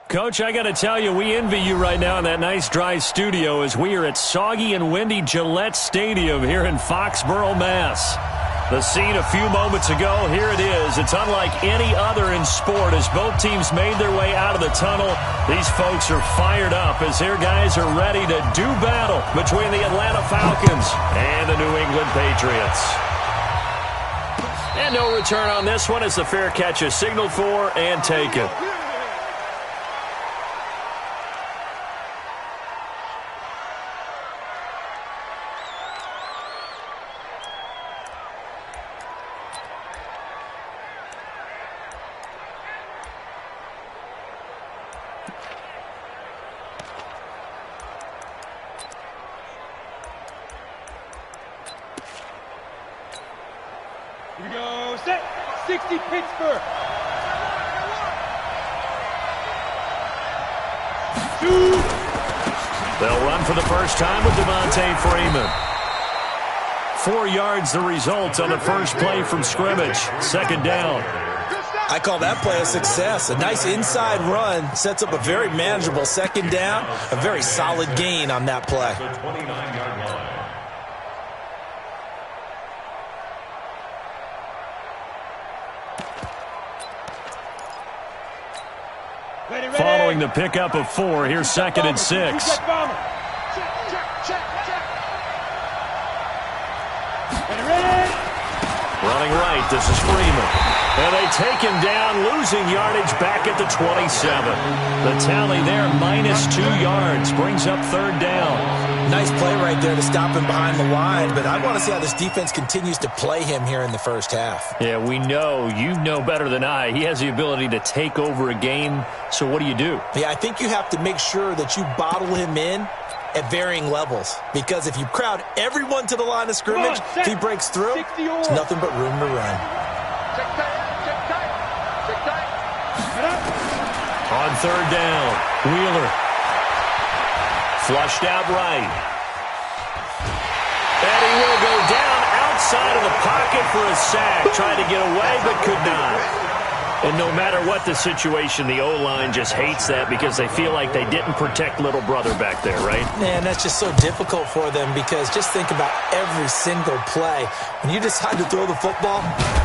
Coach, I got to tell you, we envy you right now in that nice dry studio as we are at soggy and windy Gillette Stadium here in Foxborough, Mass. The scene a few moments ago, here it is. It's unlike any other in sport as both teams made their way out of the tunnel. These folks are fired up as their guys are ready to do battle between the Atlanta Falcons and the New England Patriots. And no return on this one as the fair catch is signaled for and taken. Here we go, set, 60 Pittsburgh. They'll run for the first time with Devontae Freeman. 4 yards the result on the first play from scrimmage. Second down. I call that play a success. A nice inside run sets up a very manageable second down. A very solid gain on that play. Following the pickup of 4, here's 2nd and 6. Running right, this is Freeman. And they take him down, losing yardage back at the 27. The tally there, -2 yards, brings up 3rd down. Nice play right there to stop him behind the line, but I want to see how this defense continues to play him here in the first half. Yeah, we know. You know better than I. He has the ability to take over a game, so what do? Yeah, I think you have to make sure that you bottle him in at varying levels, because if you crowd everyone to the line of scrimmage, if he breaks through, it's nothing but room to run. On 3rd down, Wheeler. Flushed out right. And he will go down outside of the pocket for a sack. Tried to get away, but could not. And no matter what the situation, the O-line just hates that because they feel like they didn't protect little brother back there, right? Man, that's just so difficult for them because just think about every single play. When you decide to throw the football,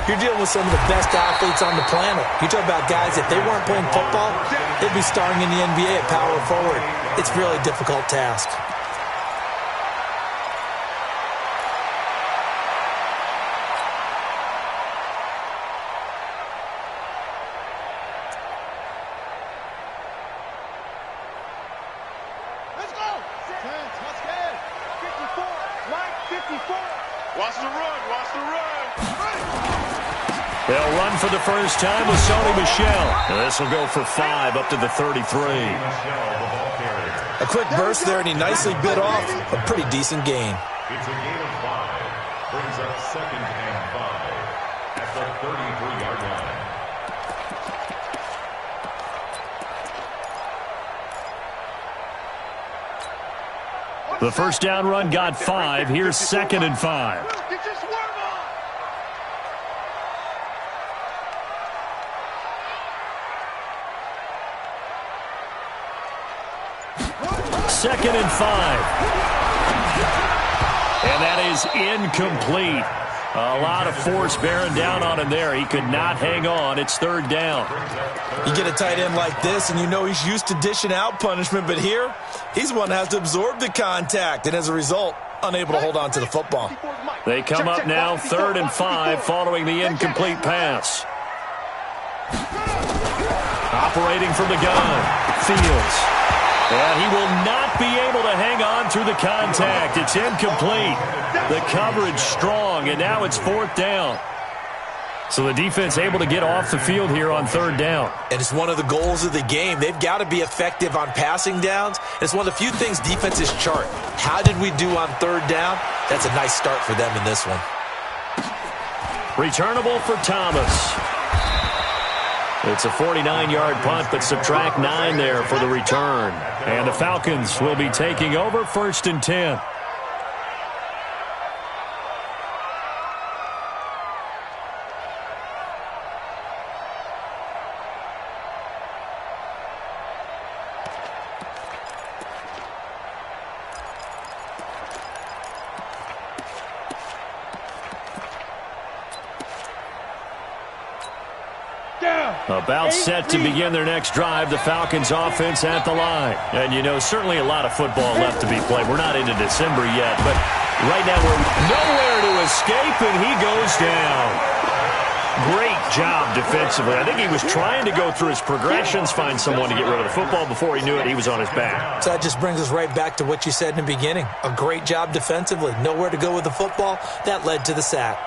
you're dealing with some of the best athletes on the planet. You talk about guys, if they weren't playing football, they'd be starring in the NBA at power forward. It's a really difficult task. They'll run for the first time with Sony Michel. This will go for 5 up to the 33. A quick burst there, and he nicely bit off a pretty decent gain. It's a gain of 5. Brings up 2nd and 5 at the 33-yard line. The first down run got 5. Here's 2nd and 5. Second and 5. And that is incomplete. A lot of force bearing down on him there. He could not hang on. It's 3rd down. You get a tight end like this, and you know he's used to dishing out punishment, but here, he's one that has to absorb the contact, and as a result, unable to hold on to the football. They come up now 3rd and 5 following the incomplete pass. Operating from the gun, Fields. And he will not be able to hang on through the contact. It's incomplete. The coverage strong, and now it's 4th down. So the defense able to get off the field here on 3rd down. And it's one of the goals of the game. They've got to be effective on passing downs. It's one of the few things defenses chart. How did we do on 3rd down? That's a nice start for them in this one. Returnable for Thomas. It's a 49-yard punt, but subtract 9 there for the return. And the Falcons will be taking over 1st and 10. About set to begin their next drive, the Falcons offense at the line. And, you know, certainly a lot of football left to be played. We're not into December yet, but right now we're nowhere to escape, and he goes down. Great job defensively. I think he was trying to go through his progressions, find someone to get rid of the football. Before he knew it, he was on his back. So that just brings us right back to what you said in the beginning. A great job defensively. Nowhere to go with the football. That led to the sack.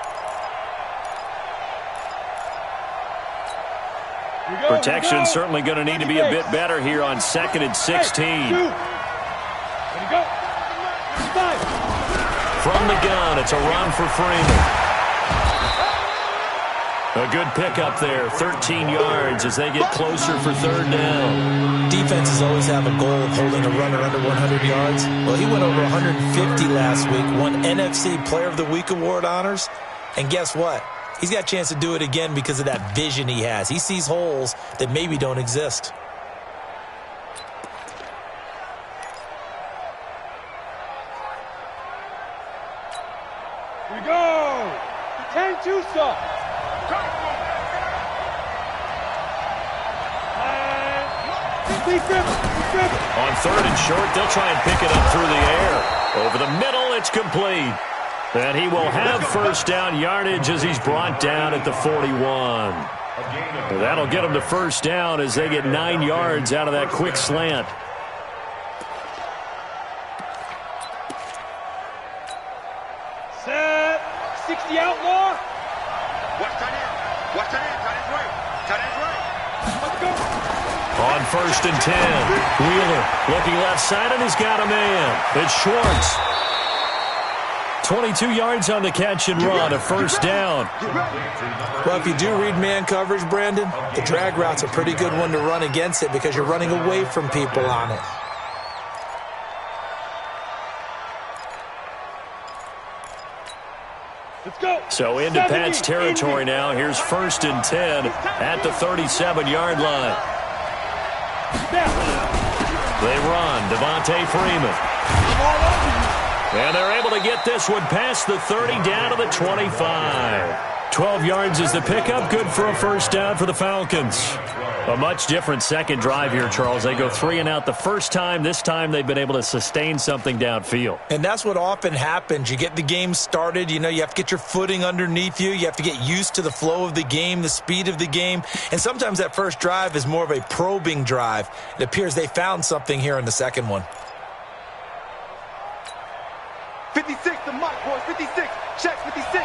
Protection certainly going to need to be a bit better here on 2nd and 16. From the gun, it's a run for Freeman. A good pickup there, 13 yards as they get closer for 3rd down. Defenses always have a goal of holding a runner under 100 yards. Well, he went over 150 last week, won NFC Player of the Week award honors. And guess what? He's got a chance to do it again because of that vision he has. He sees holes that maybe don't exist. Here we go! 10-2 stop. On 3rd and short, they'll try and pick it up through the air. Over the middle, it's complete. And he will have 1st down yardage as he's brought down at the 41. That'll get him to 1st down as they get 9 yards out of that quick slant. Set. 60 outlaw. Watch tight end. Watch tight end. Tight end's right. Tight end's right. Let's go. On 1st and 10, Wheeler looking left side, and he's got a man. It's Schwartz. 22 yards on the catch and run, a 1st down. Well, if you do read man coverage, Brandon, the drag route's a pretty good one to run against it because you're running away from people on it. Let's go. So into Pat's territory now. Here's 1st and 10 at the 37-yard line. They run. Devontae Freeman. And they're able to get this one past the 30 down to the 25. 12 yards is the pickup. Good for a 1st down for the Falcons. A much different second drive here, Charles. They go 3 and out the first time. This time they've been able to sustain something downfield. And that's what often happens. You get the game started. You know, you have to get your footing underneath you. You have to get used to the flow of the game, the speed of the game. And sometimes that first drive is more of a probing drive. It appears they found something here in the second one. 56, the mark, boys. 56. Check 56.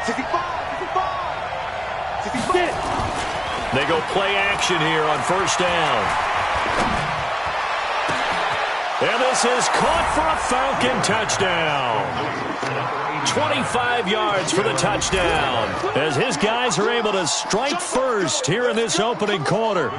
65. 65. They go play action here on 1st down. And this is caught for a Falcon touchdown. 25 yards for the touchdown as his guys are able to strike first here in this opening quarter.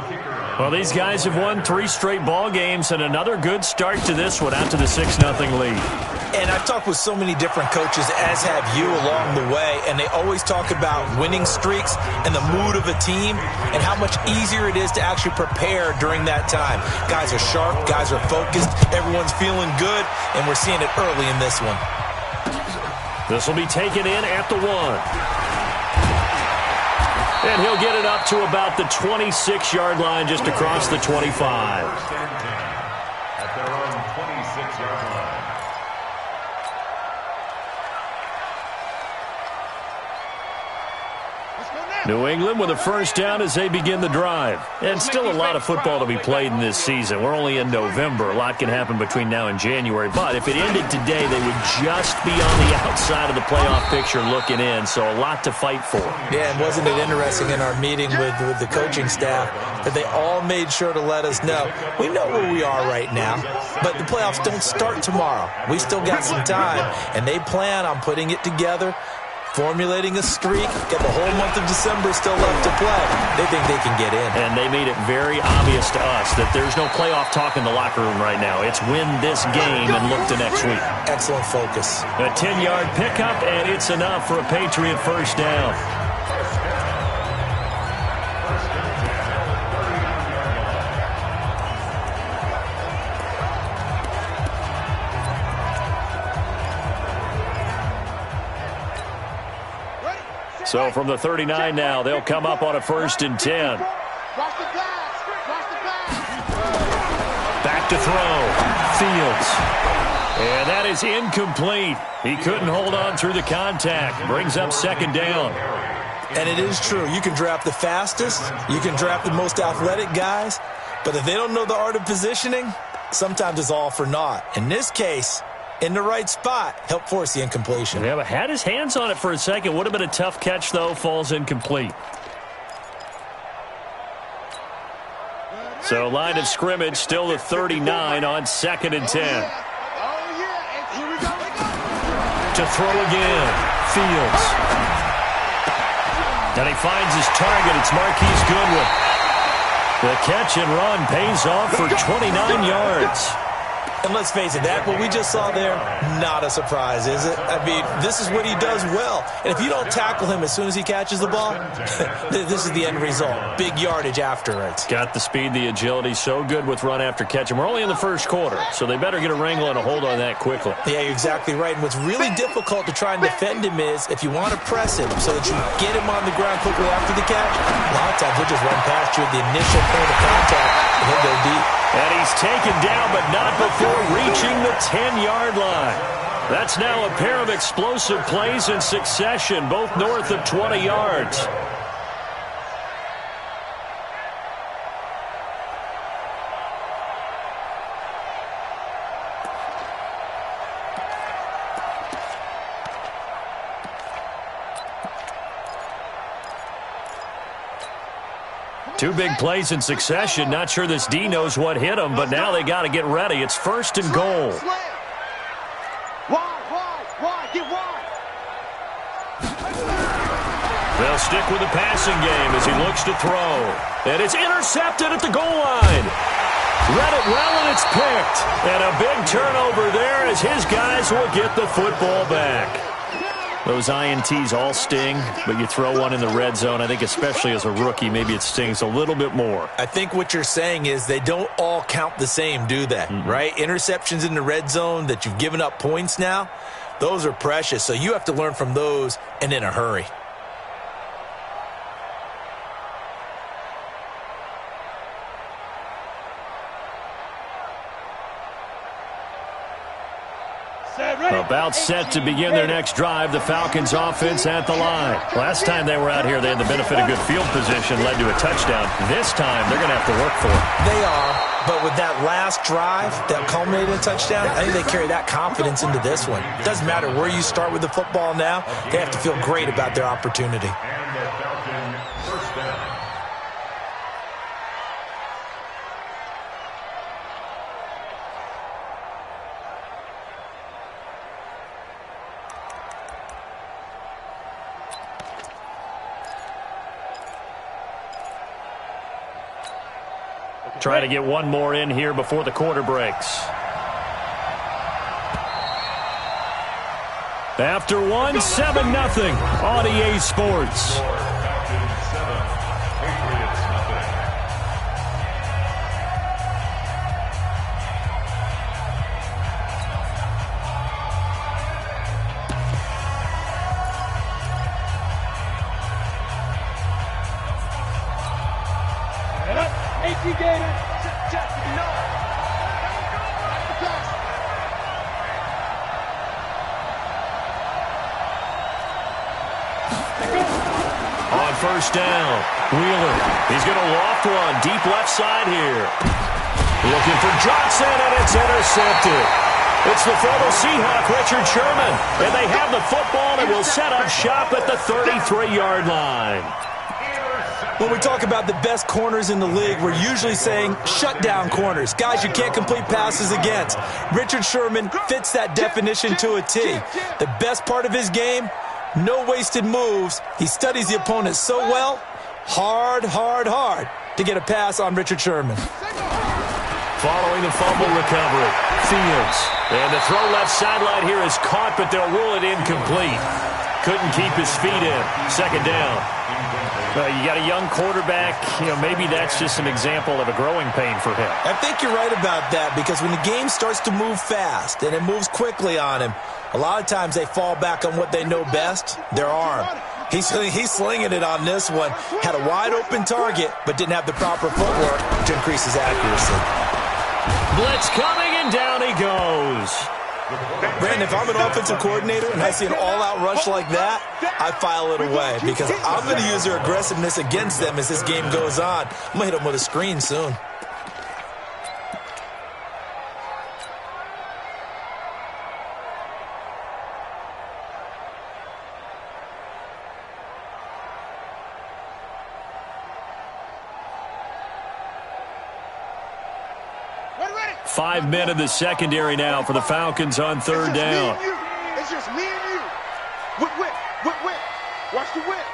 Well, these guys have won 3 straight ball games and another good start to this one out to the 6-0 lead. And I've talked with so many different coaches, as have you, along the way, and they always talk about winning streaks and the mood of a team and how much easier it is to actually prepare during that time. Guys are sharp, guys are focused, everyone's feeling good, and we're seeing it early in this one. This will be taken in at the 1. And he'll get it up to about the 26-yard line, just across the 25. At their own 26-yard line. New England with a 1st down as they begin the drive. And still a lot of football to be played in this season. We're only in November. A lot can happen between now and January. But if it ended today, they would just be on the outside of the playoff picture looking in. So a lot to fight for. Yeah, and wasn't it interesting in our meeting with the coaching staff that they all made sure to let us know, we know where we are right now, but the playoffs don't start tomorrow. We still got some time, and they plan on putting it together, formulating a streak, got the whole month of December still left to play. They think they can get in. And they made it very obvious to us that there's no playoff talk in the locker room right now. It's win this game and look to next week. Excellent focus. A 10-yard pickup, and it's enough for a Patriot 1st down. So from the 39 now, they'll come up on a 1st and 10. Back to throw. Fields. And that is incomplete. He couldn't hold on through the contact. Brings up 2nd down. And it is true. You can draft the fastest. You can draft the most athletic guys. But if they don't know the art of positioning, sometimes it's all for naught. In this case, in the right spot, helped force the incompletion. Yeah, but had his hands on it for a second. Would have been a tough catch, though. Falls incomplete. So line of scrimmage, still the 39 on 2nd and 10. To throw again. Fields. And he finds his target. It's Marquise Goodwin. The catch and run pays off for 29 yards. And let's face it, that what we just saw there, not a surprise, is it? I mean, this is what he does well. And if you don't tackle him as soon as he catches the ball, this is the end result. Big yardage afterwards. Got the speed, the agility, so good with run after catch. And we're only in the 1st quarter, so they better get a wrangle and a hold on that quickly. Yeah, you're exactly right. And what's really difficult to try and defend him is if you want to press him so that you get him on the ground quickly after the catch, a lot of times he'll just run past you at the initial point of contact, and he'll go deep. And he's taken down, but not before reaching the 10-yard line. That's now a pair of explosive plays in succession, both north of 20 yards. Two big plays in succession. Not sure this D knows what hit him, but now they got to get ready. It's 1st and goal. They'll stick with the passing game as he looks to throw. And it's intercepted at the goal line. Read it well, and it's picked. And a big turnover there as his guys will get the football back. Those INTs all sting, but you throw one in the red zone. I think especially as a rookie, maybe it stings a little bit more. I think what you're saying is they don't all count the same, do they? Right? Interceptions in the red zone that you've given up points now, those are precious. So you have to learn from those and in a hurry. About set to begin their next drive, the Falcons offense at the line. Last time they were out here, they had the benefit of good field position, led to a touchdown. This time, they're going to have to work for it. They are, but with that last drive that culminated in a touchdown, I think they carry that confidence into this one. It doesn't matter where you start with the football now. They have to feel great about their opportunity. And the Falcon 1st down. Try to get one more in here before the quarter breaks. After one, 7-0 on EA Sports. Falcons 7, Patriots nothing. On 1st down, Wheeler. He's going to loft one deep left side here. Looking for Johnson, and it's intercepted. It's the former Seahawk, Richard Sherman. And they have the football and will set up shop at the 33-yard line. When we talk about the best corners in the league, we're usually saying shutdown corners, guys you can't complete passes against. Richard Sherman fits that definition to a T. The best part of his game, no wasted moves. He studies the opponent so well, hard to get a pass on Richard Sherman. Following the fumble recovery, Fields. And the throw left sideline here is caught, but they'll rule it incomplete. Couldn't keep his feet in. 2nd down. You got a young quarterback. Maybe that's just an example of a growing pain for him. I think you're right about that because when the game starts to move fast and it moves quickly on him, a lot of times they fall back on what they know best, their arm. He's slinging it on this one. Had a wide-open target, but didn't have the proper footwork to increase his accuracy. Blitz coming, and down he goes. Brandon, if I'm an offensive coordinator and I see an all-out rush like that, I file it away because I'm going to use their aggressiveness against them as this game goes on. I'm going to hit them with a screen soon. Five men in the secondary now for the Falcons on third down. It's just me and you. Whip. Watch the whip.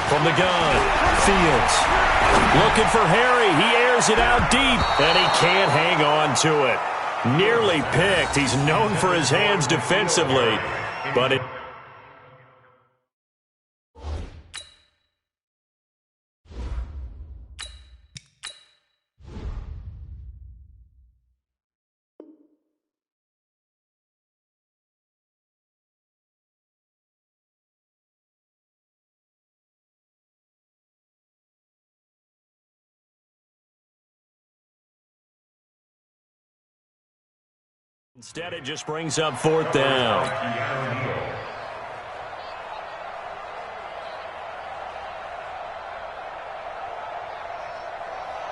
From the gun, Fields. Looking for Harry. He airs it out deep, and he can't hang on to it. Nearly picked. He's known for his hands defensively, but it... Instead, it just brings up fourth down.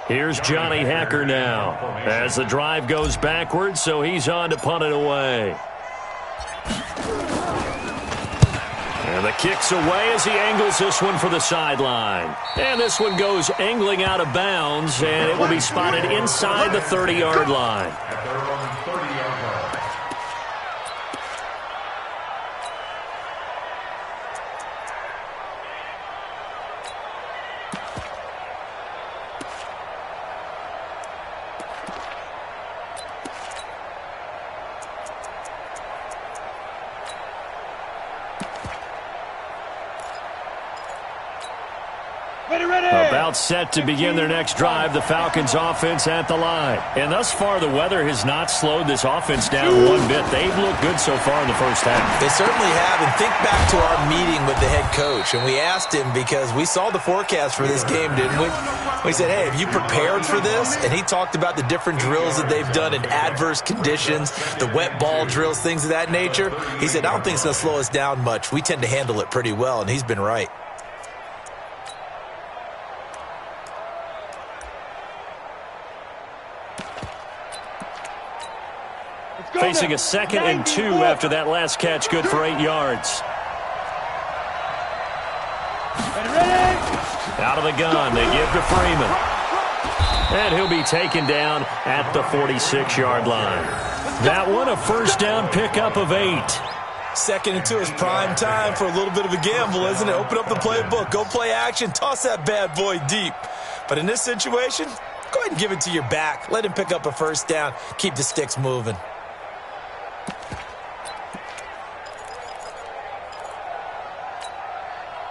Here's Johnny Hacker now as the drive goes backwards, so he's on to punt it away. And the kick's away as he angles this one for the sideline. And this one goes angling out of bounds, and it will be spotted inside the 30-yard line. About set to begin their next drive, the Falcons offense at the line. And thus far, the weather has not slowed this offense down one bit. They've looked good so far in the first half. They certainly have. And think back to our meeting with the head coach. And we asked him because we saw the forecast for this game, didn't we? We said, hey, have you prepared for this? And he talked about the different drills that they've done in adverse conditions, the wet ball drills, things of that nature. He said, I don't think it's going to slow us down much. We tend to handle it pretty well, and he's been right. Facing a 2nd and 2 after that last catch, good for 8 yards. Out of the gun, they give to Freeman. And he'll be taken down at the 46-yard line. That one, a first down pickup of 8. 2nd and 2 is prime time for a little bit of a gamble, isn't it? Open up the playbook, go play action, toss that bad boy deep. But in this situation, go ahead and give it to your back. Let him pick up a first down, keep the sticks moving.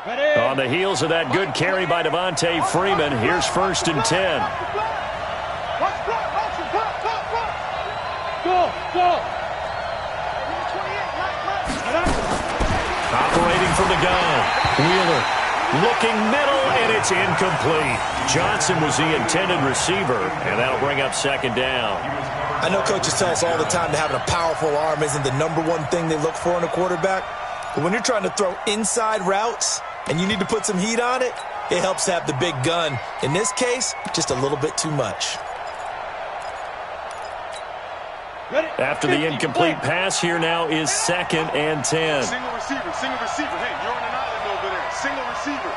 On the heels of that good carry by Devontae Freeman, here's 1st and 10. Go! Operating from the gun, Wheeler looking middle, and it's incomplete. Johnson was the intended receiver, and that'll bring up 2nd down. I know coaches tell us all the time that having a powerful arm isn't the #1 thing they look for in a quarterback. But when you're trying to throw inside routes and you need to put some heat on it, it helps to have the big gun. In this case, just a little bit too much. After the incomplete pass, here now is 2nd and 10. Single receiver. Hey, you're on an island over there. Single receiver.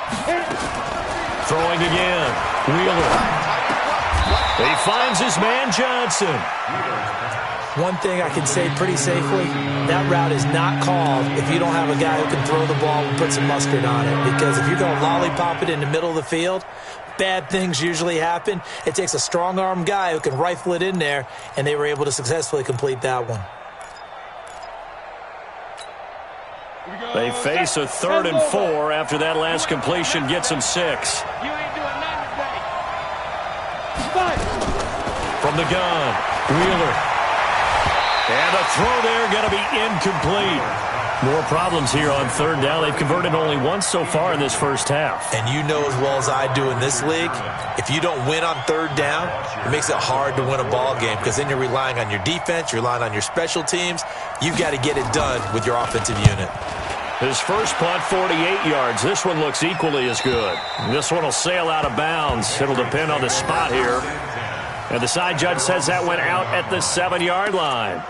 Throwing again. Wheeler. He finds his man Johnson. One thing I can say pretty safely, that route is not called if you don't have a guy who can throw the ball and put some mustard on it. Because if you're going to lollipop it in the middle of the field, bad things usually happen. It takes a strong-arm guy who can rifle it in there, and they were able to successfully complete that one. They face a 3rd and 4 after that last completion gets them 6. You ain't doing nothing today. From the gun, Wheeler. And the throw there going to be incomplete. More problems here on third down. They've converted only once so far in this first half. And you know as well as I do in this league, if you don't win on third down, it makes it hard to win a ball game because then you're relying on your defense, you're relying on your special teams. You've got to get it done with your offensive unit. His first punt, 48 yards. This one looks equally as good. This one will sail out of bounds. It'll depend on the spot here. And the side judge says that went out at the 7-yard line.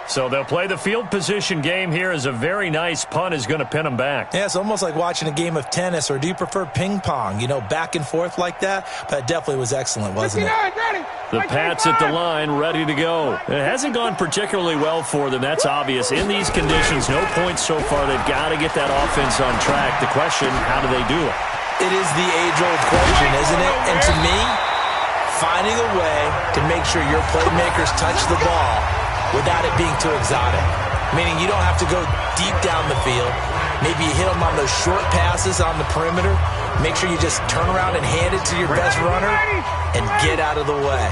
So they'll play the field position game here as a very nice punt is going to pin them back. Yeah, it's almost like watching a game of tennis, or do you prefer ping pong? You know, back and forth like that? But it definitely was excellent, wasn't it? The Pats at the line, ready to go. It hasn't gone particularly well for them, that's obvious. In these conditions, no points so far. They've got to get that offense on track. The question, how do they do it? It is the age-old question, isn't it? And to me, finding a way to make sure your playmakers touch the ball without it being too exotic. Meaning you don't have to go deep down the field. Maybe you hit them on those short passes on the perimeter. Make sure you just turn around and hand it to your best runner and get out of the way.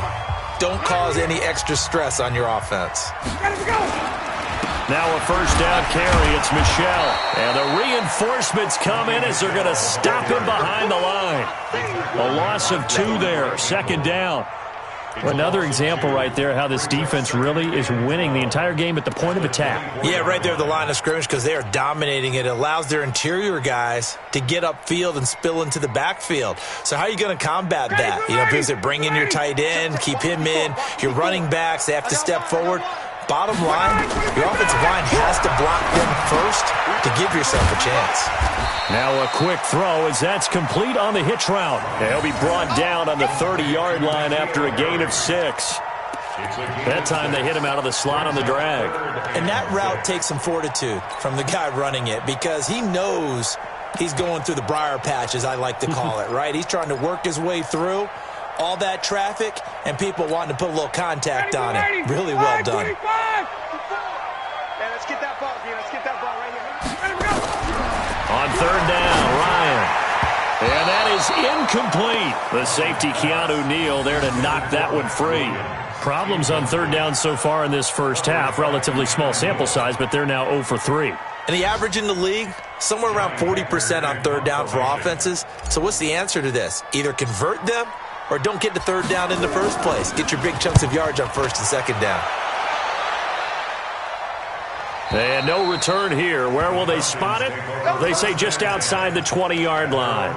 Don't cause any extra stress on your offense. Now a first down carry. It's Michel. And the reinforcements come in as they're going to stop him behind the line. A loss of 2 there. Second down. Another example right there how this defense really is winning the entire game at the point of attack. Yeah, right there at the line of scrimmage because they are dominating it. It allows their interior guys to get upfield and spill into the backfield. So how are you going to combat that? You know, because they bring in your tight end, keep him in. Your running backs, they have to step forward. Bottom line, your offensive line has to block them first to give yourself a chance. Now a quick throw as that's complete on the hitch route. He'll be brought down on the 30-yard line after a gain of 6. That time they hit him out of the slot on the drag. And that route takes some fortitude from the guy running it because he knows he's going through the briar patch, as I like to call it, right? He's trying to work his way through all that traffic and people wanting to put a little contact on it. Really well done. Let's get that ball, Let's get that ball right here. On third down, Ryan. And that is incomplete. The safety, Keanu Neal, there to knock that one free. Problems on third down so far in this first half. Relatively small sample size, but they're now 0 for 3. And the average in the league, somewhere around 40% on third down for offenses. So what's the answer to this? Either convert them or don't get to third down in the first place. Get your big chunks of yards on first and second down. And no return here. Where will they spot it? They say just outside the 20-yard line.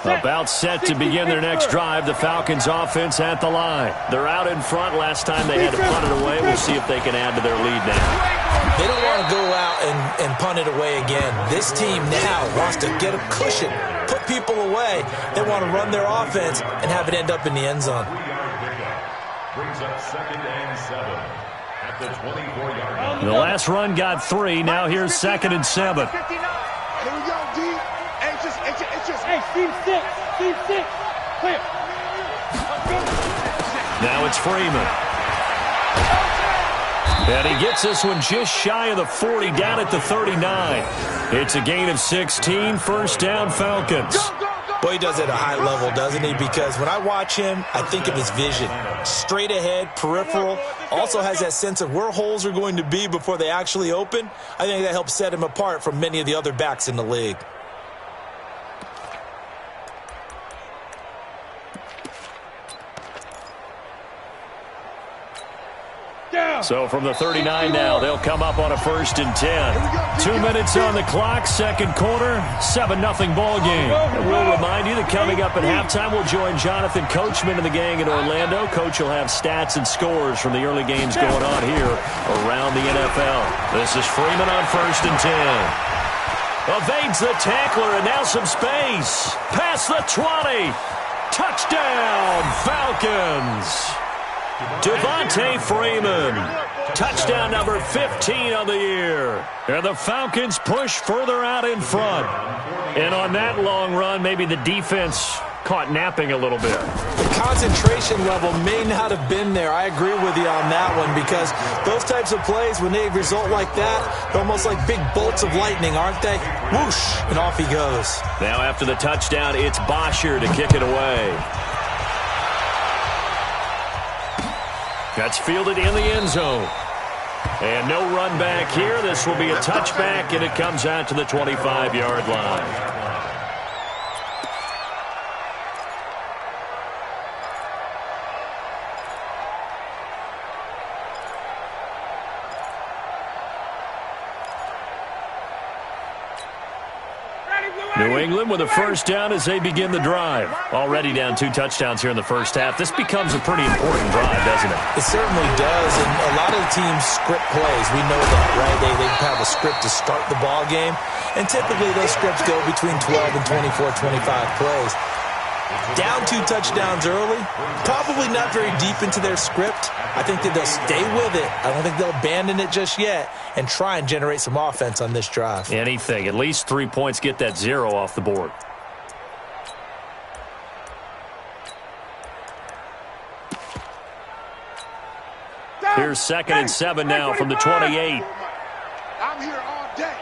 About set to begin their next drive. The Falcons offense at the line. They're out in front. Last time they had to punt it away. We'll see if they can add to their lead now. They don't want to go out and punt it away again. This team now wants to get a cushion, put people away. They want to run their offense and have it end up in the end zone. Brings up 2nd and 7 at the 24-yard line. The last run got 3. Now here's 2nd and 7. Here we go, D. Hey, Steve 6. Steve 6. Clear. Now it's Freeman. And he gets this one just shy of the 40, down at the 39. It's a gain of 16, first down Falcons. Boy, he does it at a high level, doesn't he? Because when I watch him, I think of his vision. Straight ahead, peripheral. Also has that sense of where holes are going to be before they actually open. I think that helps set him apart from many of the other backs in the league. So from the 39 now, they'll come up on a 1st and 10. 2 minutes on the clock, second quarter, 7-0 ball game. And we'll remind you that coming up at halftime, we'll join Jonathan Coachman and the gang in Orlando. Coach will have stats and scores from the early games going on here around the NFL. This is Freeman on 1st and 10. Evades the tackler and now some space. Past the 20. Touchdown, Falcons. Devontae Freeman, touchdown number 15 on the year. And the Falcons push further out in front. And on that long run, maybe the defense caught napping a little bit. The concentration level may not have been there. I agree with you on that one, because those types of plays, when they result like that, they're almost like big bolts of lightning, aren't they? Whoosh, and off he goes. Now after the touchdown, it's Bosher to kick it away. That's fielded in the end zone. And no run back here. This will be a touchback, and it comes out to the 25-yard line. New England with a first down as they begin the drive. Already down 2 touchdowns here in the first half. This becomes a pretty important drive, doesn't it? It certainly does, and a lot of the teams script plays. We know that, right? They have a script to start the ball game, and typically those scripts go between 12 and 24, 25 plays. Down 2 touchdowns early, probably not very deep into their script. I think that they'll stay with it. I don't think they'll abandon it just yet and try and generate some offense on this drive. Anything. At least 3 points, get that 0 off the board. Here's 2nd and 7 now from the 28. I'm here all day.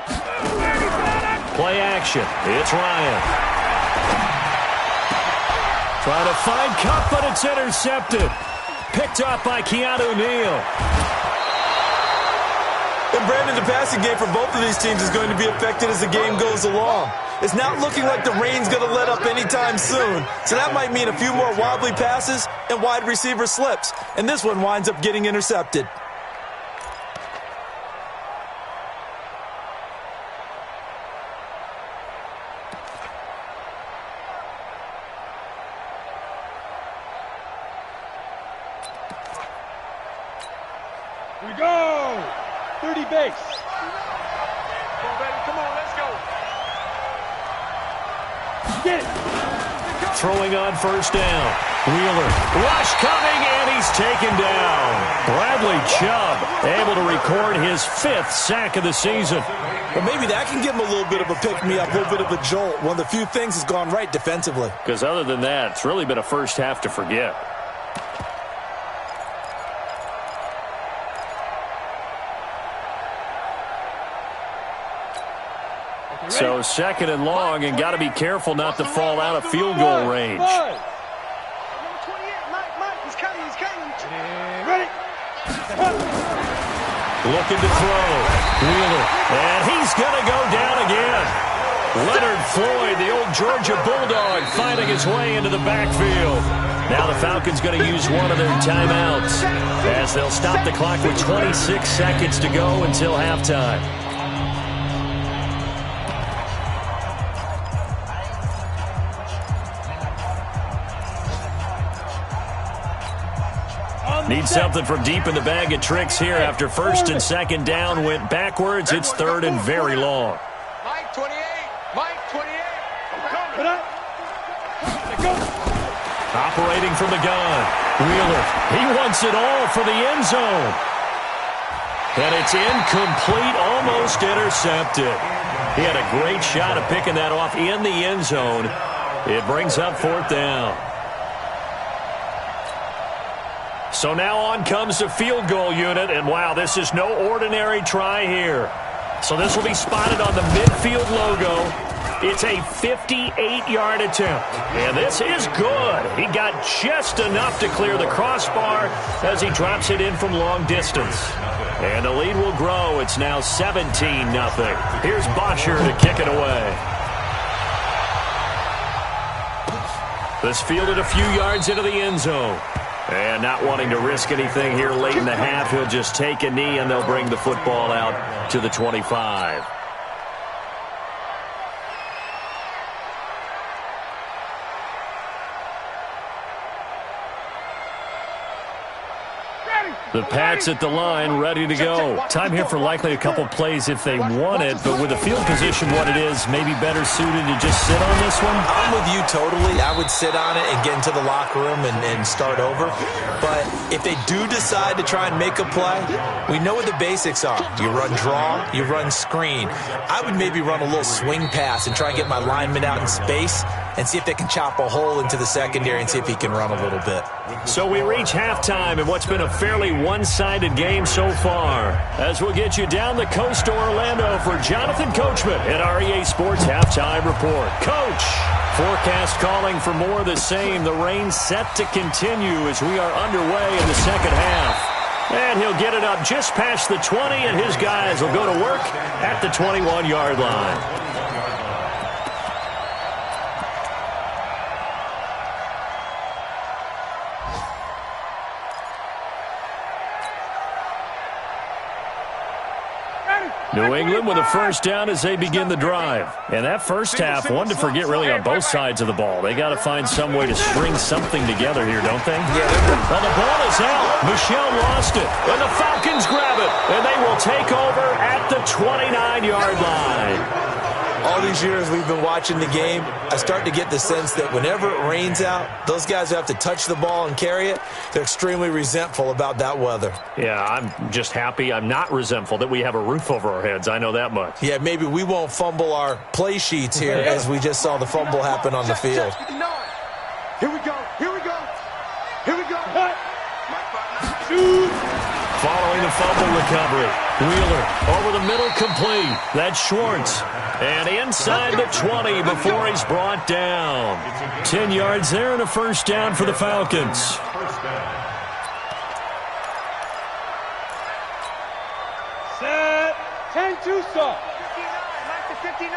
Play action. It's Ryan. Trying to find Cup, but it's intercepted. Picked up by Keanu Neal. And Brandon, the passing game for both of these teams is going to be affected as the game goes along. It's not looking like the rain's going to let up anytime soon. So that might mean a few more wobbly passes and wide receiver slips. And this one winds up getting intercepted. We go! 30 base. Come on, baby. Come on, let's go. Get it. Throwing on first down. Wheeler. Rush coming, and he's taken down. Bradley Chubb able to record his 5th sack of the season. But maybe that can give him a little bit of a pick-me-up, a little bit of a jolt. One of the few things has gone right defensively. Because other than that, it's really been a first half to forget. So 2nd and long, and got to be careful not to fall out of field goal range. Number 28, Mike, he's coming. Ready? Looking to throw. Wheeler, and he's going to go down again. Leonard Floyd, the old Georgia Bulldog, finding his way into the backfield. Now the Falcons going to use one of their timeouts as they'll stop the clock with 26 seconds to go until halftime. Need something from deep in the bag of tricks here after 1st and 2nd down went backwards. It's 3rd and very long. Mike 28. Put up. Go. Operating from the gun. Wheeler, he wants it all for the end zone. And it's incomplete, almost intercepted. He had a great shot at picking that off in the end zone. It brings up 4th down. So now on comes the field goal unit, and wow, this is no ordinary try here. So this will be spotted on the midfield logo. It's a 58-yard attempt, and this is good. He got just enough to clear the crossbar as he drops it in from long distance. And the lead will grow. It's now 17-0. Here's Bosher to kick it away. This fielded a few yards into the end zone. And not wanting to risk anything here late in the half, he'll just take a knee, and they'll bring the football out to the 25. The Pats at the line, ready to go. Time here for likely a couple plays if they want it, but with the field position what it is, maybe better suited to just sit on this one? I'm with you totally. I would sit on it and get into the locker room and start over. But if they do decide to try and make a play, we know what the basics are. You run draw, you run screen. I would maybe run a little swing pass and try and get my lineman out in space. and see if they can chop a hole into the secondary and see if he can run a little bit. So we reach halftime in what's been a fairly one-sided game so far. As we'll get you down the coast to Orlando for Jonathan Coachman at our EA Sports Halftime Report. Coach, forecast calling for more of the same. The rain set to continue as we are underway in the second half. And he'll get it up just past the 20, and his guys will go to work at the 21-yard line. New England with a first down as they begin the drive. And that first half, one to forget really on both sides of the ball. They got to find some way to string something together here, don't they? Yeah. Well, the ball is out. Michel lost it. And the Falcons grab it. And they will take over at the 29-yard line. All these years we've been watching the game, I start to get the sense that whenever it rains out, those guys who have to touch the ball and carry it, they're extremely resentful about that weather. Yeah, I'm just happy I'm not resentful that we have a roof over our heads. I know that much. Yeah, maybe we won't fumble our play sheets here as we just saw the fumble happen on the field. Here we go. Here we go. Here we go. Following the fumble recovery, Wheeler over the middle complete. That's Schwartz. And inside the 20 before he's brought down. 10 yards there and a first down for the Falcons. Set. 10-2 stop. 59.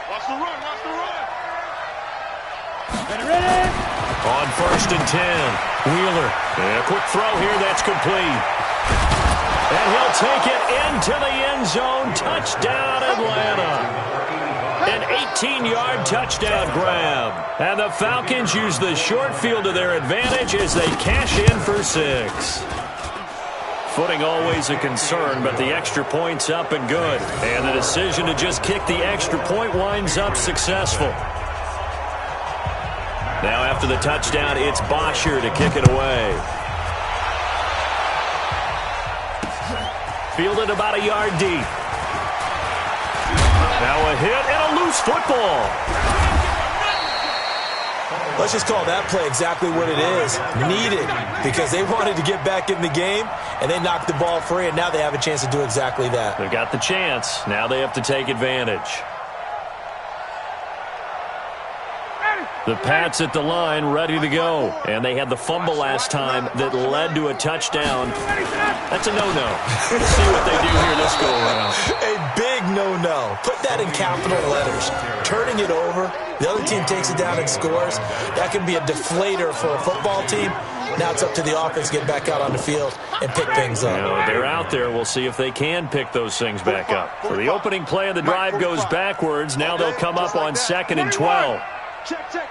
Watch the run. Watch the run. Ready. On first and 10, Wheeler. And a quick throw here, that's complete. And he'll take it into the end zone. Touchdown, Atlanta. An 18-yard touchdown grab. And the Falcons use the short field to their advantage as they cash in for 6. Footing always a concern, but the extra point's up and good. And the decision to just kick the extra point winds up successful. Now after the touchdown, it's Bosher to kick it away. Fielded about a yard deep. Now a hit and a loose football. Let's just call that play exactly what it is. Needed, because they wanted to get back in the game, and they knocked the ball free, and now they have a chance to do exactly that. They've got the chance. Now they have to take advantage. The Pats at the line, ready to go. And they had the fumble last time that led to a touchdown. That's a no-no. Let's see what they do here this go-around. A big no-no. Put that in capital letters. Turning it over, the other team takes it down and scores. That can be a deflator for a football team. Now it's up to the offense to get back out on the field and pick things up. They're out there. We'll see if they can pick those things back up. So the opening play of the drive goes backwards. Now they'll come up on 2nd and 12. Check.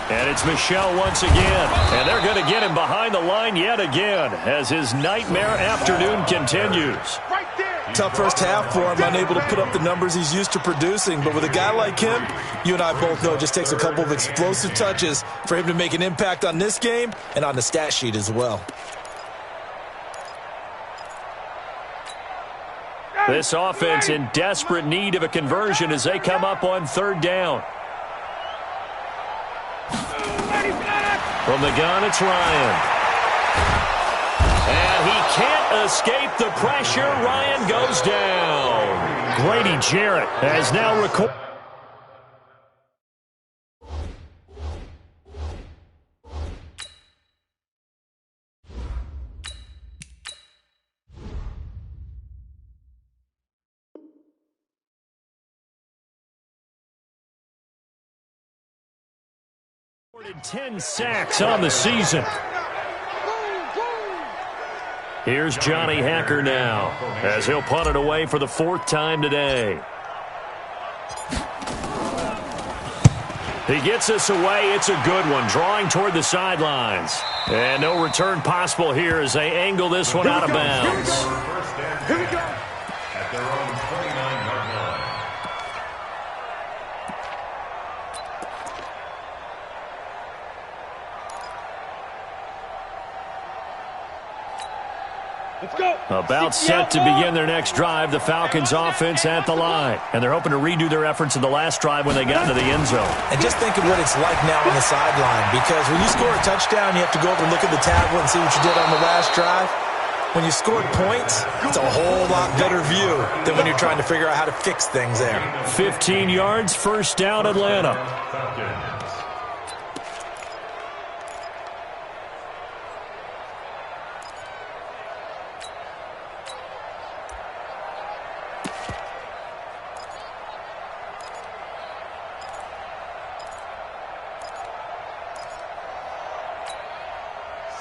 And it's Michel once again. And they're going to get him behind the line yet again as his nightmare afternoon continues. Right there. Tough first half for him, unable to put up the numbers he's used to producing. But with a guy like him, you and I both know it just takes a couple of explosive touches for him to make an impact on this game and on the stat sheet as well. This offense in desperate need of a conversion as they come up on 3rd down. From the gun, it's Ryan. And he can't escape the pressure. Ryan goes down. Grady Jarrett has now recorded. recorded 10 sacks on the season. Here's Johnny Hacker now as he'll punt it away for the 4th time today. He gets this away. It's a good one, drawing toward the sidelines. And no return possible here as they angle this one out of bounds. Here we go. At their own 29-yard line. About set to begin their next drive, the Falcons offense at the line. And they're hoping to redo their efforts in the last drive when they got into the end zone. And just think of what it's like now on the sideline, because when you score a touchdown, you have to go over and look at the tablet and see what you did on the last drive. When you scored points, it's a whole lot better view than when you're trying to figure out how to fix things there. 15 yards, first down, Atlanta.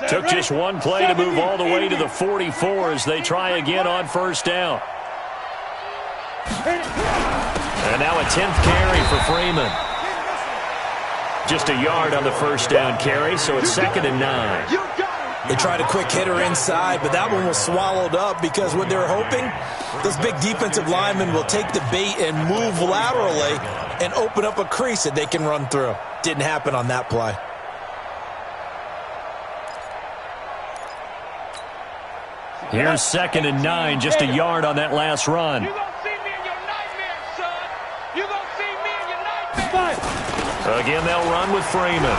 Took just one play to move all the way to the 44 as they try again on first down. And now a 10th carry for Freeman. Just a yard on the first down carry, so it's 2nd and 9. They tried a quick hitter inside, but that one was swallowed up because what they're hoping, those big defensive linemen will take the bait and move laterally and open up a crease that they can run through. Didn't happen on that play. Here's 2nd and 9, just a yard on that last run. You gonna see me in your nightmares, son. You gonna see me in your nightmares. Again, they'll run with Freeman.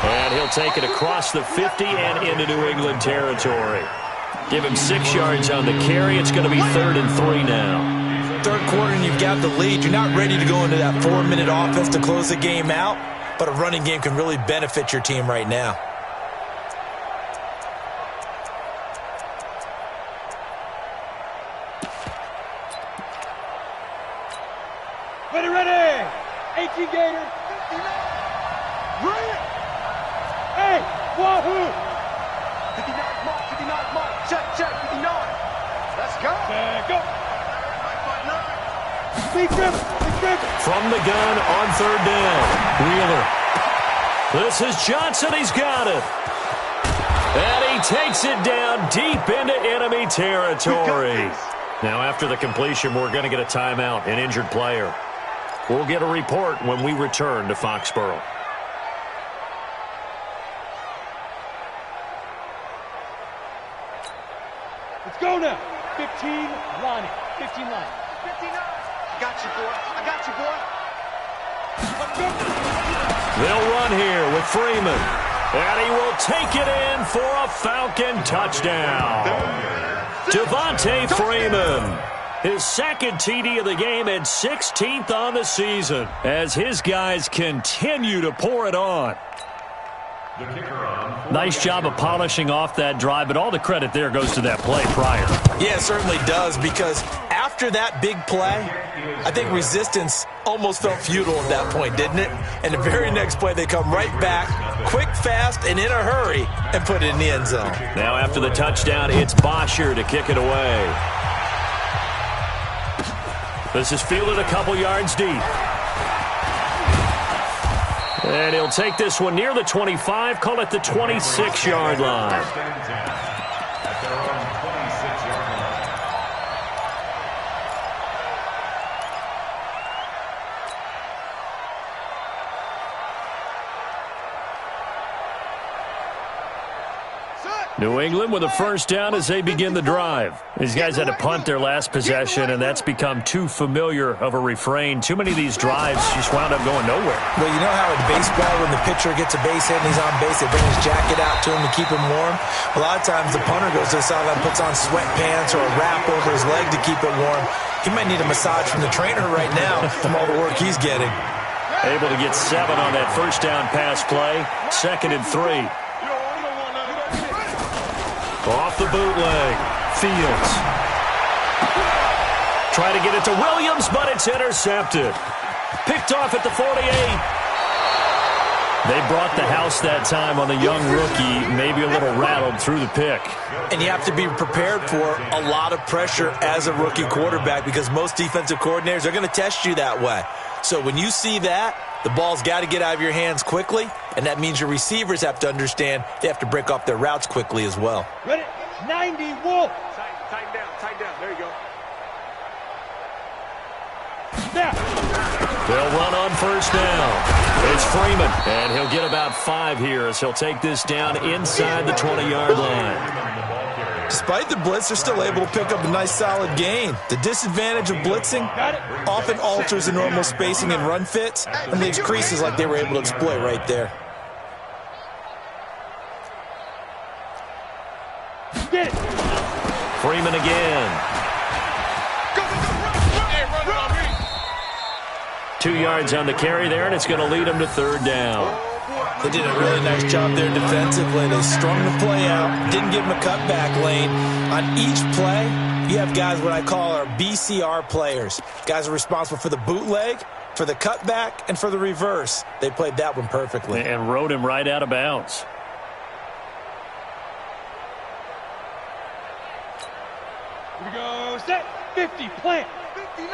And he'll take it across the 50 and into New England territory. Give him 6 yards on the carry. It's going to be 3rd and 3 now. Third quarter and you've got the lead. You're not ready to go into that 4-minute offense to close the game out, but a running game can really benefit your team right now. Ready. 18 Gator. Right. Hey, wahoo. 59 mark, 59 mark. Check, 59. Let's go. Go. Big dribble. From the gun on 3rd down. Wheeler. This is Johnson. He's got it. And he takes it down deep into enemy territory. Now, after the completion, we're going to get a timeout, an injured player. We'll get a report when we return to Foxborough. Let's go now. 15, Lonnie. 15 Lonnie. 59. I got you, boy. Let's go. They'll run here with Freeman. And he will take it in for a Falcon touchdown. Devontae Freeman. His 2nd TD of the game and 16th on the season as his guys continue to pour it on. Nice job of polishing off that drive, but all the credit there goes to that play prior. Yeah, it certainly does, because after that big play, I think resistance almost felt futile at that point, didn't it? And the very next play, they come right back, quick, fast, and in a hurry, and put it in the end zone. Now after the touchdown, it's Bosher to kick it away. This is fielded a couple yards deep. And he'll take this one near the 25, call it the 26-yard line. New England with a first down as they begin the drive. These guys had to punt their last possession, and that's become too familiar of a refrain. Too many of these drives just wound up going nowhere. Well, you know how in baseball, when the pitcher gets a base hit and he's on base, they bring his jacket out to him to keep him warm? A lot of times the punter goes to the sideline, puts on sweatpants or a wrap over his leg to keep it warm. He might need a massage from the trainer right now from all the work he's getting. Able to get 7 on that first down pass play. 2nd and 3. Off the bootleg. Fields. Try to get it to Williams, but it's intercepted. Picked off at the 48. They brought the house that time on the young rookie, maybe a little rattled through the pick. And you have to be prepared for a lot of pressure as a rookie quarterback, because most defensive coordinators are going to test you that way. So when you see that, the ball's got to get out of your hands quickly, and that means your receivers have to understand they have to break off their routes quickly as well. Ready? 90, Wolf. Tighten down. There you go. Snap. They'll run on first down. It's Freeman, and he'll get about 5 here as he'll take this down inside the 20-yard line. Despite the blitz, they're still able to pick up a nice solid gain. The disadvantage of blitzing often alters the normal spacing and run fits and leaves creases like they were able to exploit right there. Freeman again. 2 yards on the carry there, and it's going to lead them to third down. They did a really nice job there defensively. They strung the play out, didn't give them a cutback lane. On each play, you have guys what I call our BCR players. Guys are responsible for the bootleg, for the cutback, and for the reverse. They played that one perfectly. And rode him right out of bounds. Here we go, set, 50, plant. 59.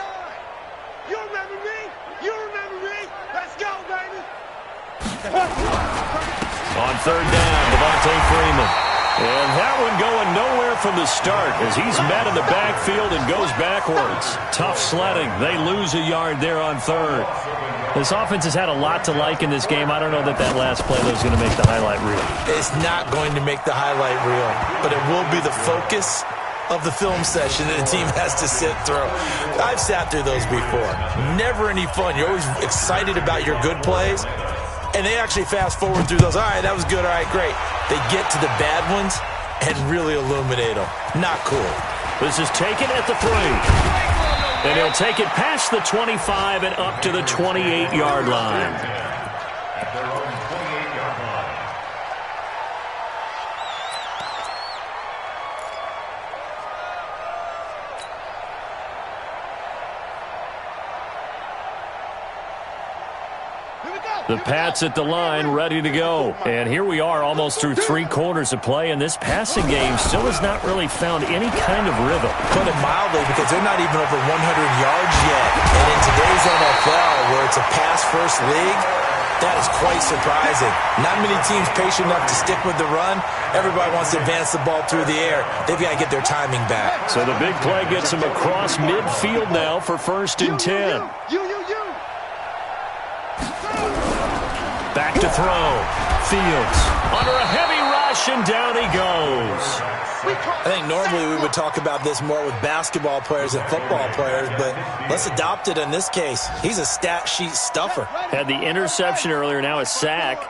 You remember me? You remember me? Let's go, baby. On third down, Devontae Freeman. And that one going nowhere from the start as he's met in the backfield and goes backwards. Tough sledding. They lose a yard there on third. This offense has had a lot to like in this game. I don't know that last play is going to make the highlight reel. It's not going to make the highlight reel, but it will be the focus of the film session that the team has to sit through. I've sat through those before. Never any fun. You're always excited about your good plays, and they actually fast forward through those. All right, that was good. All right, great. They get to the bad ones and really illuminate them. Not cool. This is taken at the 3. And he'll take it past the 25 and up to the 28-yard line. At their own 28-yard line. The Pats at the line, ready to go. And here we are almost through 3 quarters of play, and this passing game still has not really found any kind of rhythm. Put it mildly, because they're not even over 100 yards yet. And in today's NFL, where it's a pass-first league, that is quite surprising. Not many teams patient enough to stick with the run. Everybody wants to advance the ball through the air. They've got to get their timing back. So the big play gets them across midfield now for 1st and 10. Back to throw. Fields under a heavy rush, and down he goes. I think normally we would talk about this more with basketball players and football players, but let's adopt it in this case. He's a stat sheet stuffer. Had the interception earlier, now a sack.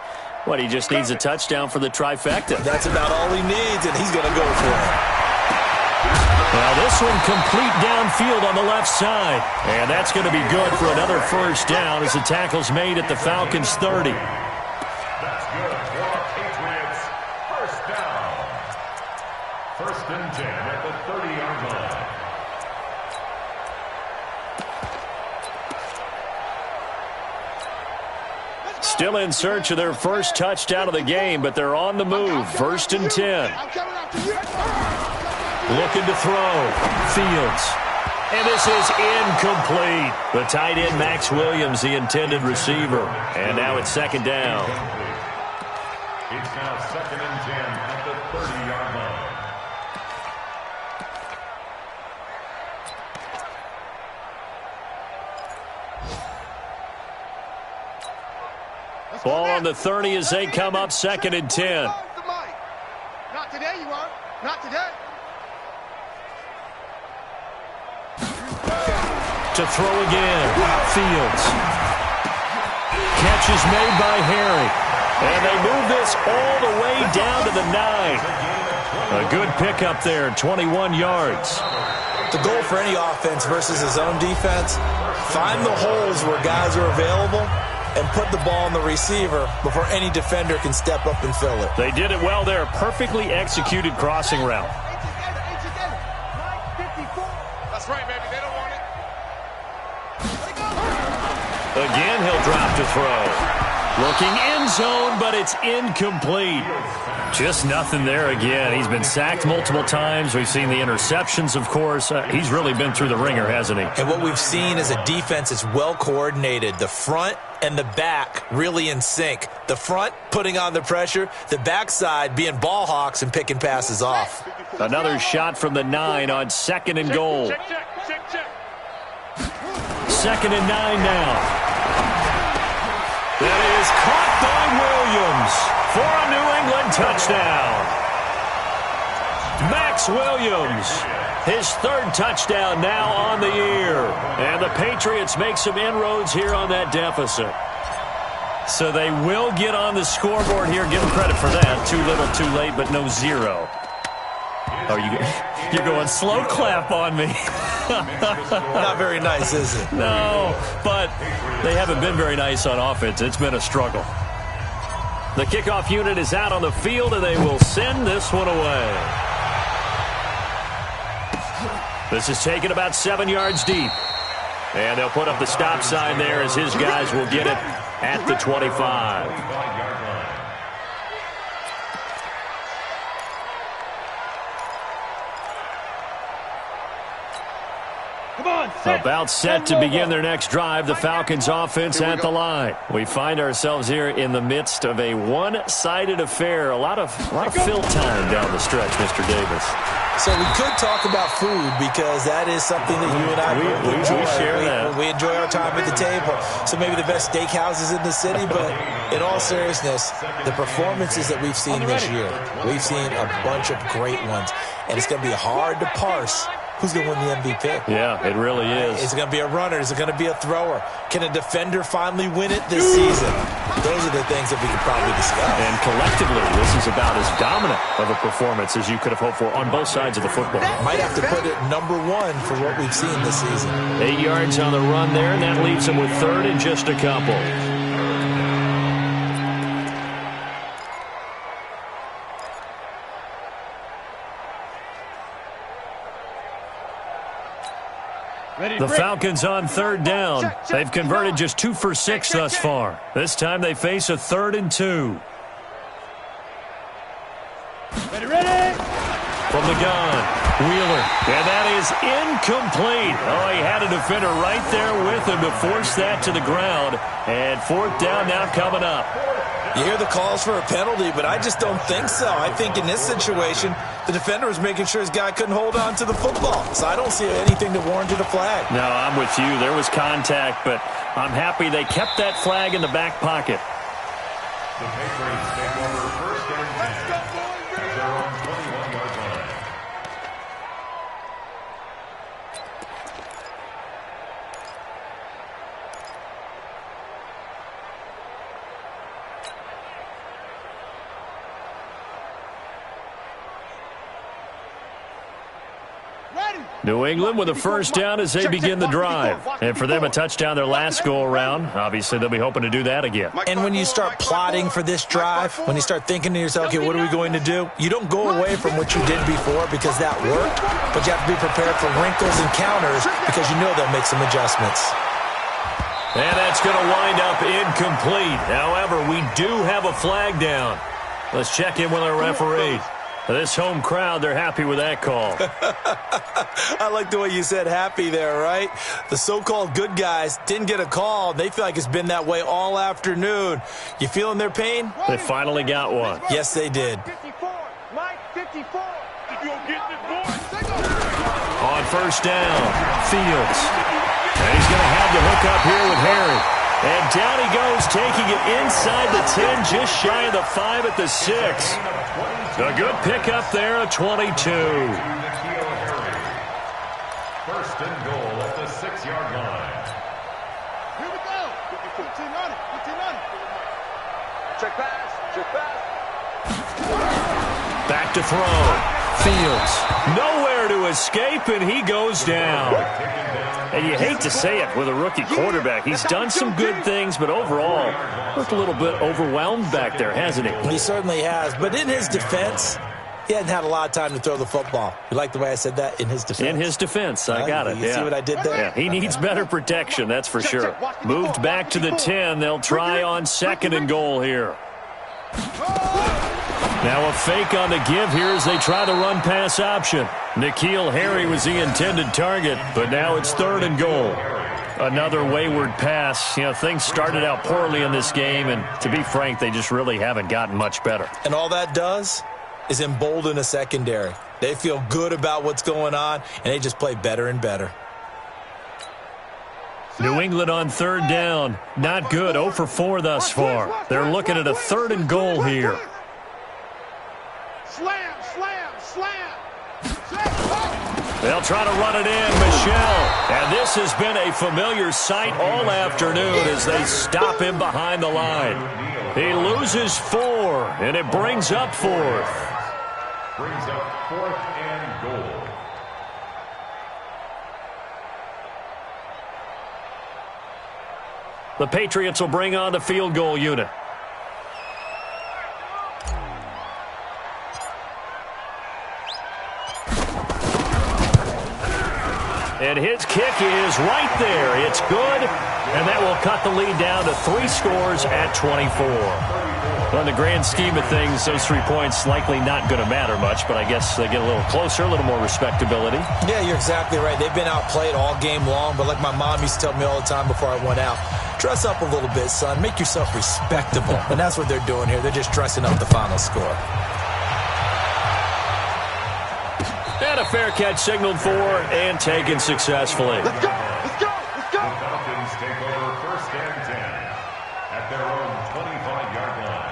What, he just needs a touchdown for the trifecta. That's about all he needs, and he's going to go for it. Now this one complete downfield on the left side. And that's going to be good for another 1st down as the tackle's made at the Falcons' 30. That's good for our Patriots. 1st down. 1st and 10 at the 30-yard line. Still in search of their first touchdown of the game, but they're on the move. 1st and 10. Looking to throw. Fields. And this is incomplete. The tight end, Max Williams, the intended receiver. And now it's 2nd down. It's now 2nd and 10 at the 30-yard line. Ball on the 30 as they come up 2nd and 10. Not today, you are. Not today. To throw again. Fields. Catch is made by Harry. And they move this all the way down to the 9. A good pickup there, 21 yards. The goal for any offense versus his own defense, find the holes where guys are available and put the ball in the receiver before any defender can step up and fill it. They did it well there. Perfectly executed crossing route. That's right, baby. They don't want it. Again, he'll drop to throw. Looking end zone, but it's incomplete. Just nothing there again. He's been sacked multiple times. We've seen the interceptions, of course. He's really been through the ringer, hasn't he? And what we've seen is a defense that's well coordinated. The front and the back really in sync. The front putting on the pressure, the backside being ball hawks and picking passes off. Another shot from the 9 on 2nd and goal. Check. 2nd and 9 now. That is caught by Williams for a New England touchdown. Max Williams, his third touchdown now on the year. And the Patriots make some inroads here on that deficit. So they will get on the scoreboard here. Give them credit for that. Too little, too late, but no zero. Oh, you're going slow clap on me. Not very nice, is it? No, but they haven't been very nice on offense. It's been a struggle. The kickoff unit is out on the field, and they will send this one away. This is taken about 7 yards deep. And they'll put up the stop sign there as his guys will get it at the 25. About set to begin their next drive, the Falcons offense at the line. We find ourselves here in the midst of a one-sided affair. A lot of fill time down the stretch, Mr. Davis. So we could talk about food because that is something that you and I enjoy. We share that. We enjoy our time at the table. So maybe the best steakhouses in the city, but in all seriousness, the performances that we've seen this year, we've seen a bunch of great ones, and it's going to be hard to parse who's going to win the MVP. Yeah, it really is. Is it going to be a runner? Is it going to be a thrower? Can a defender finally win it this season? Those are the things that we could probably discuss. And collectively, this is about as dominant of a performance as you could have hoped for on both sides of the football. Might have to put it number one for what we've seen this season. 8 yards on the run there, and that leaves them with third and just a couple. The Falcons on third down. They've converted just 2 for 6 thus far. This time they face a 3rd and 2. Ready? From the gun, Wheeler. And that is incomplete. Oh, he had a defender right there with him to force that to the ground. And 4th down now coming up. You hear the calls for a penalty, but I just don't think so. I think in this situation, the defender was making sure his guy couldn't hold on to the football. So I don't see anything that warranted a flag. No, I'm with you. There was contact, but I'm happy they kept that flag in the back pocket. The Patriots take over 1st and 10 at their own 21-yard line. New England with a 1st down as they begin the drive. And for them, a touchdown their last go-around. Obviously, they'll be hoping to do that again. And when you start plotting for this drive, when you start thinking to yourself, okay, what are we going to do? You don't go away from what you did before because that worked, but you have to be prepared for wrinkles and counters because you know they'll make some adjustments. And that's going to wind up incomplete. However, we do have a flag down. Let's check in with our referee. This home crowd, they're happy with that call. I like the way you said happy there, right? The so-called good guys didn't get a call. They feel like it's been that way all afternoon. You feeling their pain? They finally got one. Yes, they did. 54. Mike, 54. On 1st down, Fields. And he's going to have the hook up here with Harry. And down he goes, taking it inside the 10, just shy of the 5 at the 6. A good pickup there, a 22. 1st and goal at the 6-yard line. Here we go. 15 on it. 15 on it. Check pass. Check pass. Back to throw. Fields. Nowhere to escape, and he goes down. And you hate to say it with a rookie quarterback. He's done some good things, but overall, looked a little bit overwhelmed back there, hasn't he? He certainly has. But in his defense, he hadn't had a lot of time to throw the football. You like the way I said that? In his defense. In his defense. I got it. You see what I did there? Yeah, he needs better protection, that's for sure. Moved back to the 10. They'll try on 2nd and goal here. Now a fake on the give here as they try the run-pass option. N'Keal Harry was the intended target, but now it's 3rd and goal. Another wayward pass. You know, things started out poorly in this game, and to be frank, they just really haven't gotten much better. And all that does is embolden a secondary. They feel good about what's going on, and they just play better and better. New England on 3rd down. Not good. 0 for 4 thus far. They're looking at a 3rd and goal here. Slam, slam, slam. They'll try to run it in, Michel. And this has been a familiar sight all afternoon as they stop him behind the line. He loses 4, and it brings up 4th. Brings up 4th and goal. The Patriots will bring on the field goal unit. And his kick is right there. It's good, and that will cut the lead down to 3 scores at 24. Well, in the grand scheme of things, those 3 points likely not going to matter much, but I guess they get a little closer, a little more respectability. Yeah, you're exactly right. They've been outplayed all game long, but like my mom used to tell me all the time before I went out, dress up a little bit, son. Make yourself respectable. And that's what they're doing here. They're just dressing up the final score. And a fair catch signaled for and taken successfully. Let's go! Let's go! Let's go! The Falcons take over 1st and 10 at their own 25-yard line.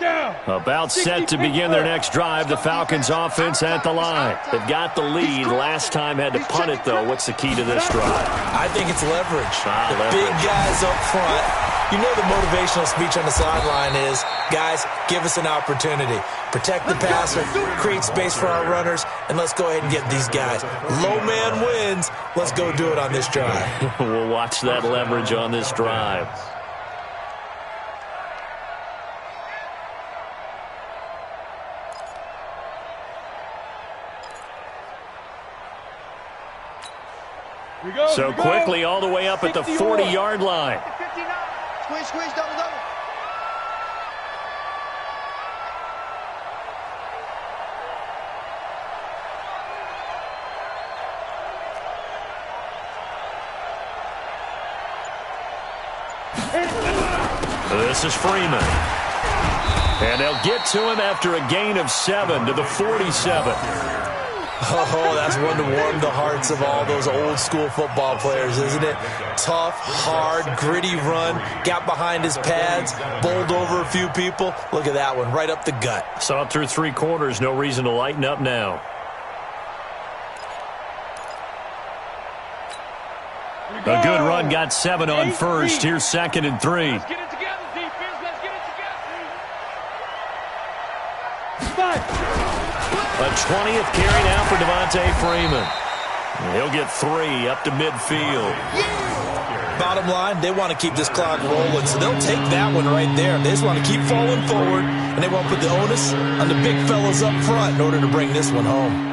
Down. About set to begin their next drive, the Falcons offense at the line. They've got the lead. Last time had to punt it, though. What's the key to this drive? I think it's leverage. The leverage. big guys up front. You know the motivational speech on the sideline is, guys, give us an opportunity. Protect the passer, create space for our runners, and let's go ahead and get these guys. Low man wins. Let's go do it on this drive. We'll watch that leverage on this drive. So quickly all the way up at the 40-yard line. 59. Squish, squish, double, double. This is Freeman. And they'll get to him after a gain of 7 to the 47. Oh, that's one to warm the hearts of all those old-school football players, isn't it? Tough, hard, gritty run, got behind his pads, bowled over a few people. Look at that one, right up the gut. Saw it through 3 quarters, no reason to lighten up now. A good run, got 7 on first. Here's 2nd and 3. Let's get it together, defense. Let's get it together. 5. A 20th carry now for Devontae Freeman. He'll get 3 up to midfield. Bottom line, they want to keep this clock rolling, so they'll take that one right there. They just want to keep falling forward, and they want to put the onus on the big fellas up front in order to bring this one home.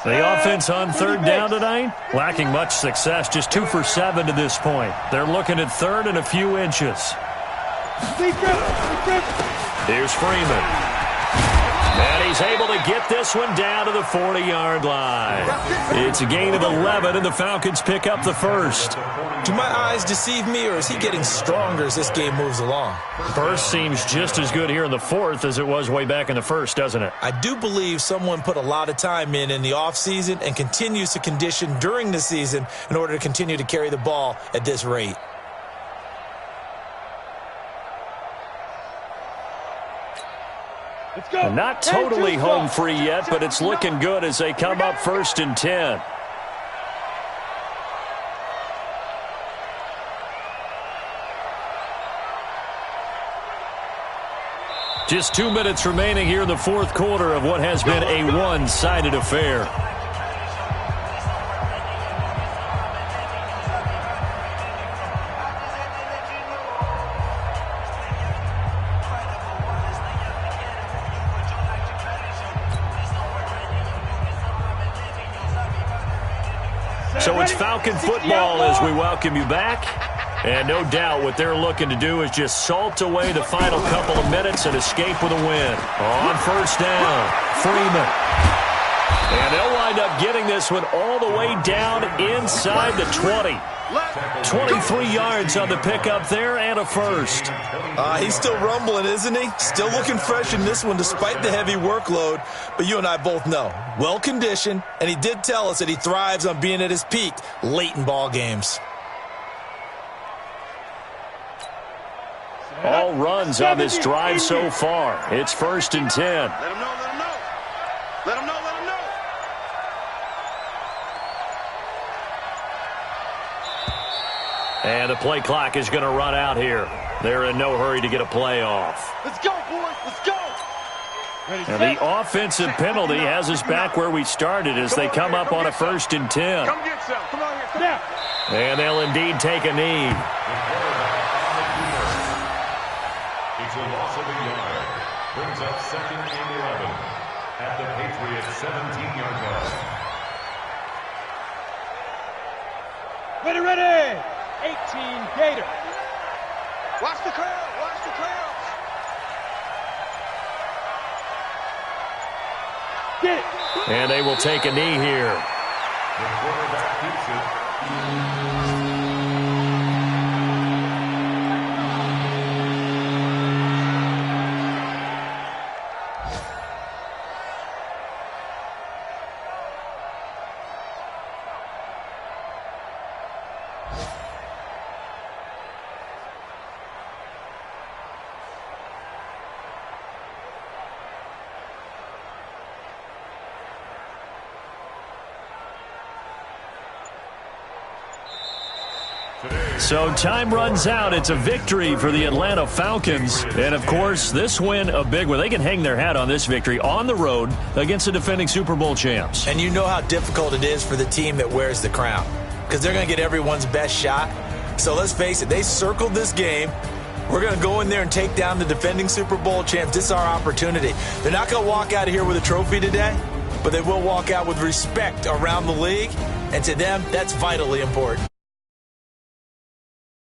The offense on 3rd down tonight, lacking much success, just 2 for 7 to this point. They're looking at 3rd and a few inches. Here's Freeman. And he's able to get this one down to the 40-yard line. It's a gain of 11, and the Falcons pick up the first. Do my eyes deceive me, or is he getting stronger as this game moves along? First seems just as good here in the 4th as it was way back in the 1st, doesn't it? I do believe someone put a lot of time in the offseason and continues to condition during the season in order to continue to carry the ball at this rate. Not totally home free yet, but it's looking good as they come up 1st and 10. Just 2 minutes remaining here in the 4th quarter of what has been a one-sided affair. So it's Falcon football as we welcome you back. And no doubt what they're looking to do is just salt away the final couple of minutes and escape with a win. On 1st down, Freeman. And they'll wind up getting this one all the way down inside the 20. 23 yards on the pickup there and a first. He's still rumbling, isn't he? Still looking fresh in this one despite the heavy workload. But you and I both know, well-conditioned, and he did tell us that he thrives on being at his peak late in ball games. All runs on this drive so far. It's 1st and 10. Let him know, let him know. Let him know, let him know. And the play clock is going to run out here. They're in no hurry to get a play off. Let's go, boys, let's go. And the offensive penalty has us back where we started as they come up on a 1st and 10. Come get some. Come on here. Come down. And they'll indeed take a knee. It's a loss of a yard. Brings up 2nd and 11 at the Patriots' 17-yard line. Ready, ready. 18 Gator. Watch the curl, watch the curl. Get it. And they will take a knee here. The quarterback keeps it. So time runs out. It's a victory for the Atlanta Falcons. And, of course, this win a big one. They can hang their hat on this victory on the road against the defending Super Bowl champs. And you know how difficult it is for the team that wears the crown because they're going to get everyone's best shot. So let's face it, they circled this game. We're going to go in there and take down the defending Super Bowl champs. This is our opportunity. They're not going to walk out of here with a trophy today, but they will walk out with respect around the league. And to them, that's vitally important.